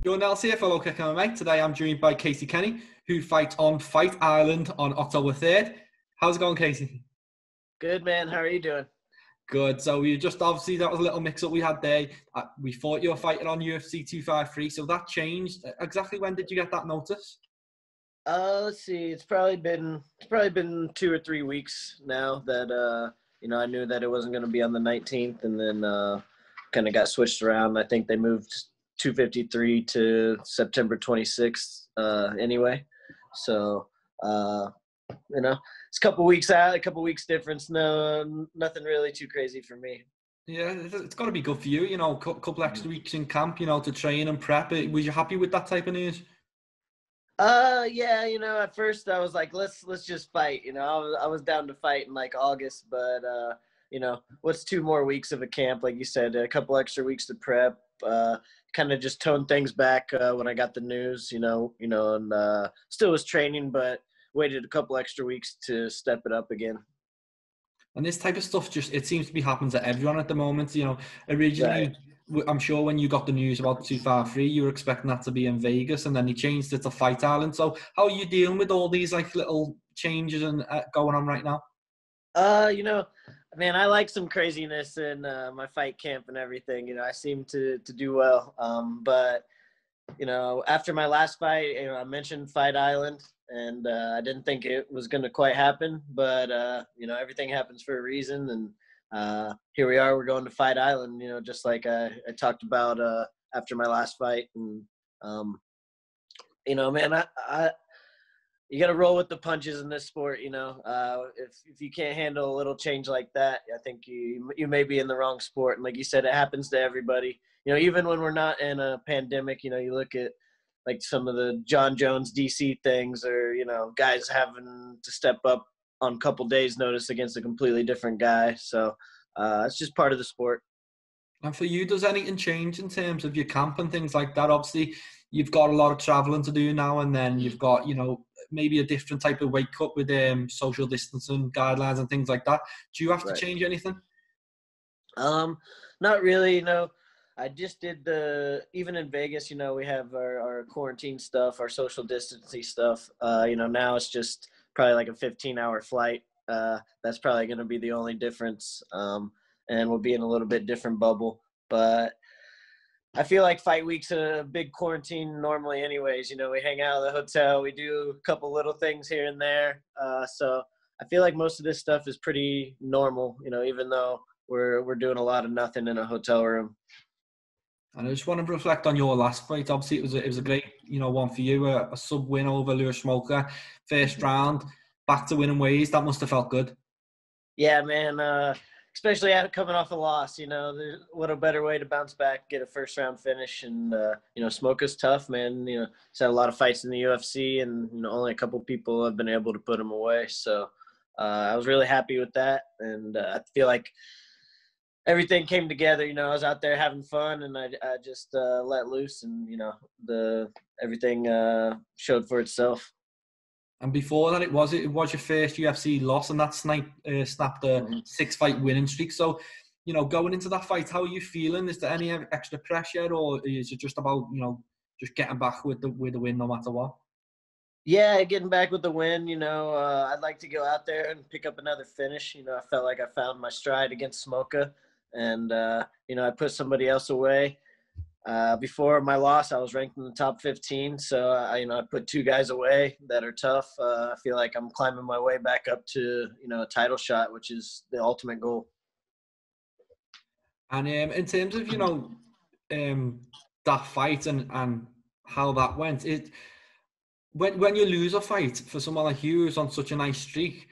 Jordan Ellis here, fellow Kick MMA. Today I'm joined by Kenney, who fights on Fight Island on October 3rd. How's it going, Casey? Good, man. How are you doing? Good. So we just obviously, that was a little mix-up we had there. We thought you were fighting on UFC 253, so that changed. Exactly when did you get that notice? Let's see. It's probably been 2 or 3 weeks now that I knew that it wasn't going to be on the 19th, and then kind of got switched around. I think they moved 253 to September 26th anyway. So it's a couple weeks out, a couple weeks difference. No, nothing really too crazy for me. Yeah, it's got to be good for you. A couple extra weeks in camp, to train and prep. Was you happy with that type of news? Yeah, at first I was like, let's just fight. I was down to fight in like August, but what's 2 more weeks of a camp? Like you said, a couple extra weeks to prep. Kind of just toned things back when I got the news. And still was training, but waited a couple extra weeks to step it up again. And this type of stuff it seems to be happening to everyone at the moment. Originally. Right. I'm sure when you got the news about 253, you were expecting that to be in Vegas, and then you changed it to Fight Island. So how are you dealing with all these little changes and going on right now? Man, I like some craziness in my fight camp and everything. I seem to do well. But after my last fight, I mentioned Fight Island, and I didn't think it was going to quite happen. But everything happens for a reason, and here we are. We're going to Fight Island, just like I talked about after my last fight. And, man, you got to roll with the punches in this sport. If you can't handle a little change like that, I think you may be in the wrong sport. And like you said, it happens to everybody. Even when we're not in a pandemic, you look at like some of the John Jones DC things, or, guys having to step up on a couple days' notice against a completely different guy. So it's just part of the sport. And for you, does anything change in terms of your camp and things like that? Obviously, you've got a lot of traveling to do now, and then you've got, maybe a different type of wake up with social distancing guidelines and things like that. Do you have to change anything? Not really, I just did even in Vegas, we have our quarantine stuff, our social distancing stuff. Now it's just probably like a 15-hour flight. That's probably going to be the only difference. And we'll be in a little bit different bubble. But I feel like fight week's a big quarantine normally anyways. We hang out at the hotel. We do a couple little things here and there. So I feel like most of this stuff is pretty normal, even though we're doing a lot of nothing in a hotel room. And I just want to reflect on your last fight. Obviously, it was a great, one for you, a sub win over Lewis Smoker, first round, back to winning ways. That must have felt good. Yeah, man. Especially coming off a loss, what a better way to bounce back, get a first round finish. And Smoker's tough, man. He's had a lot of fights in the UFC, and only a couple people have been able to put him away. So I was really happy with that, and I feel like everything came together. I was out there having fun, and I just let loose, and everything showed for itself. And before that, it was your first UFC loss, and that snapped a 6-fight winning streak. So, going into that fight, how are you feeling? Is there any extra pressure, or is it just about just getting back with the win no matter what? Yeah, getting back with the win. I'd like to go out there and pick up another finish. I felt like I found my stride against Smoker. And, I put somebody else away. Before my loss, I was ranked in the top 15. So, I put 2 guys away that are tough. I feel like I'm climbing my way back up to, a title shot, which is the ultimate goal. And in terms of, that fight and how that went, when you lose a fight for someone like you who's on such a nice streak,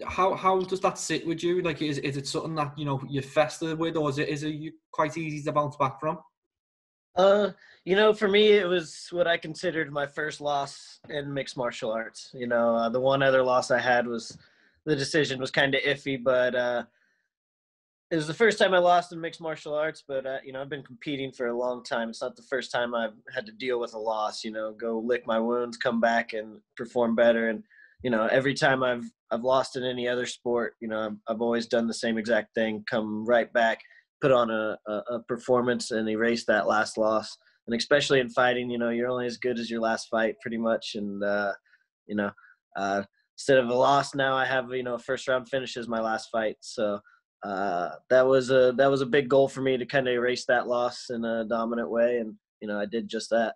how does that sit with you? Like, is it something that you're festive with, or is it quite easy to bounce back from? For me, it was what I considered my first loss in mixed martial arts. The one other loss I had was the decision was kind of iffy, but it was the first time I lost in mixed martial arts. But I've been competing for a long time. It's not the first time I've had to deal with a loss. Go lick my wounds, come back and perform better. And every time I've lost in any other sport, I've always done the same exact thing, come right back, put on a performance and erase that last loss. And especially in fighting, you're only as good as your last fight pretty much. And, you know, instead of a loss, now I have, a first round finish as my last fight. So that was a big goal for me to kind of erase that loss in a dominant way. And, I did just that.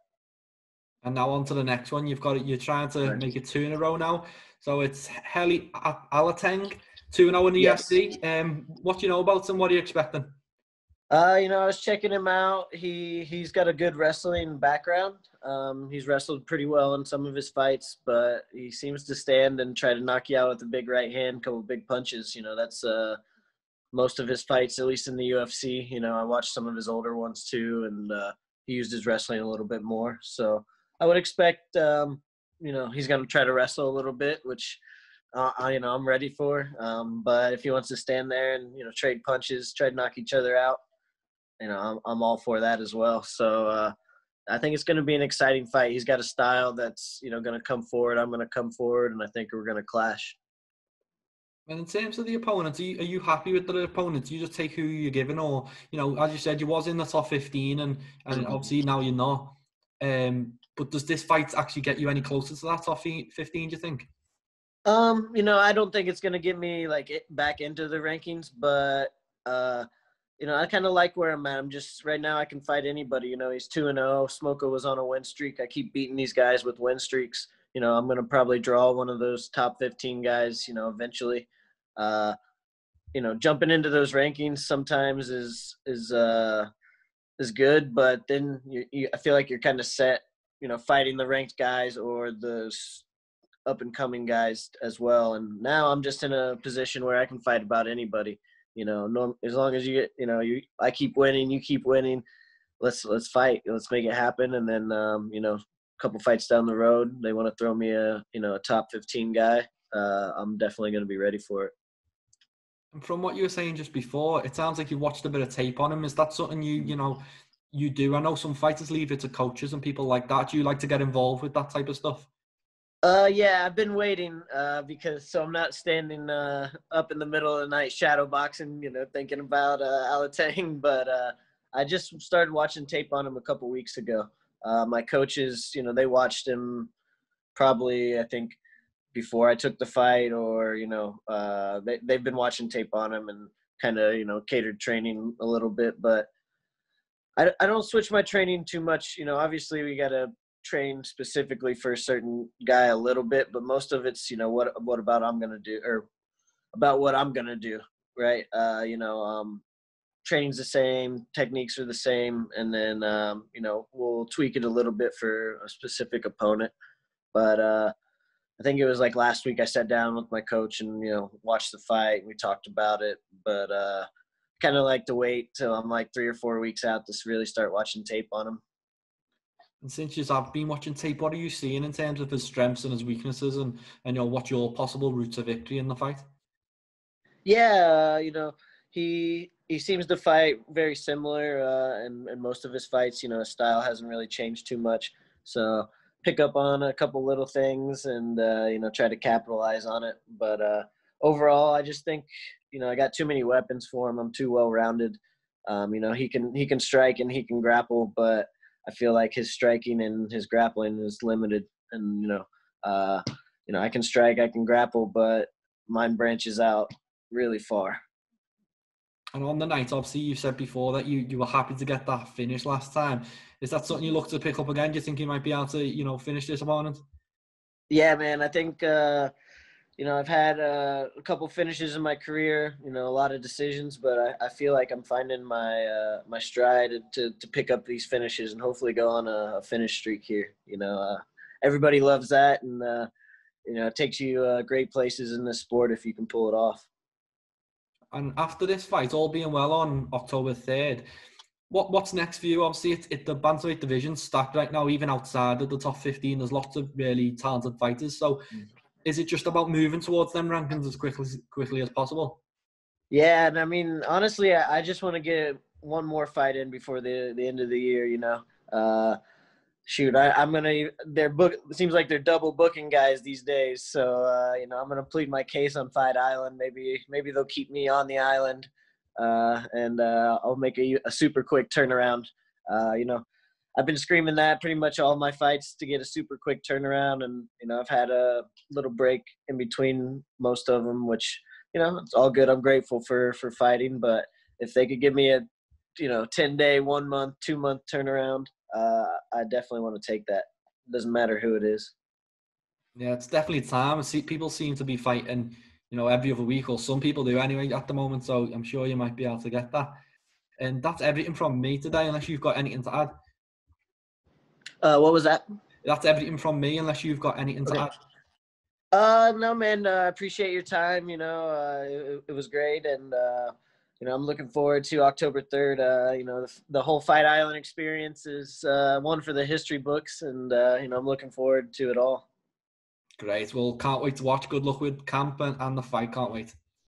And now on to the next one. You're trying to make it 2 in a row now. So it's Heili Alateng, 2-0 in the Yes. UFC. What do you know about him? What are you expecting? I was checking him out. He's got a good wrestling background. He's wrestled pretty well in some of his fights, but he seems to stand and try to knock you out with a big right hand, couple big punches. That's most of his fights, at least in the UFC. I watched some of his older ones too, and he used his wrestling a little bit more. So I would expect, he's going to try to wrestle a little bit, which, I'm ready for. But if he wants to stand there and, trade punches, try to knock each other out, I'm all for that as well. So I think it's going to be an exciting fight. He's got a style that's, going to come forward. I'm going to come forward, and I think we're going to clash. And in terms of the opponents, are you happy with the opponents? You just take who you're given, or, as you said, you was in the top 15, and obviously now you're not. But does this fight actually get you any closer to that top 15, do you think? I don't think it's going to get me back into the rankings, but I kind of like where I'm at. I'm just right now I can fight anybody. He's 2-0. Smoko was on a win streak. I keep beating these guys with win streaks. I'm going to probably draw one of those top 15 guys, eventually. Jumping into those rankings sometimes is good, but then I feel like you're kind of set, fighting the ranked guys or those up and coming guys as well. And now I'm just in a position where I can fight about anybody. As long as you get, I keep winning, you keep winning. Let's fight. Let's make it happen. And then, a couple fights down the road, they want to throw me a top 15 guy. I'm definitely going to be ready for it. And from what you were saying just before, it sounds like you watched a bit of tape on him. Is that something you do? I know some fighters leave it to coaches and people like that. Do you like to get involved with that type of stuff? Yeah, I've been waiting so I'm not standing up in the middle of the night shadow boxing, thinking about Alateng. But I just started watching tape on him a couple weeks ago. My coaches, they watched him probably, I think, before I took the fight, or they've been watching tape on him and kind of catered training a little bit. But I don't switch my training too much. Obviously we got to train specifically for a certain guy a little bit, but most of it's what about I'm gonna do, or about what I'm gonna do, right? Training's the same, techniques are the same, and then we'll tweak it a little bit for a specific opponent. But I think it was last week I sat down with my coach and watched the fight and we talked about it, but kind of like to wait till I'm 3 or 4 weeks out to really start watching tape on him. And since you've been watching tape, what are you seeing in terms of his strengths and his weaknesses, and what's your possible route to victory in the fight? Yeah, he seems to fight very similar in most of his fights. His style hasn't really changed too much. So pick up on a couple little things and, try to capitalize on it. But overall, I just think, I got too many weapons for him. I'm too well-rounded. He can strike and he can grapple, but I feel like his striking and his grappling is limited. And, I can strike, I can grapple, but mine branches out really far. And on the night, obviously, you said before that you were happy to get that finish last time. Is that something you look to pick up again? Do you think you might be able to, finish this opponent? Yeah, man. I think, I've had a couple finishes in my career, a lot of decisions, but I feel like I'm finding my my stride to pick up these finishes and hopefully go on a finish streak here. Everybody loves that, and, it takes you great places in this sport if you can pull it off. And after this fight, all being well on October 3rd, what's next for you? Obviously, it's the bantamweight division stacked right now, even outside of the top 15. There's lots of really talented fighters. So is it just about moving towards them rankings as quickly as possible? Yeah, and I mean, honestly, I just want to get one more fight in before the end of the year, I'm gonna. It seems like they're double booking guys these days. So I'm gonna plead my case on Fight Island. Maybe they'll keep me on the island, and I'll make a super quick turnaround. I've been screaming that pretty much all my fights to get a super quick turnaround. And, I've had a little break in between most of them, which, it's all good. I'm grateful for fighting. But if they could give me a, 10-day, 1 month, 2 month turnaround, I definitely want to take that. It doesn't matter who it is. Yeah, it's definitely time. People seem to be fighting, every other week, or some people do anyway at the moment. So I'm sure you might be able to get that. And that's everything from me today, unless you've got anything to add. What was that? That's everything from me, unless you've got anything to add. No, man. I appreciate your time. It was great, and I'm looking forward to October 3rd. The whole Fight Island experience is one for the history books, and I'm looking forward to it all. Great. Well, can't wait to watch. Good luck with camp and the fight. Can't wait.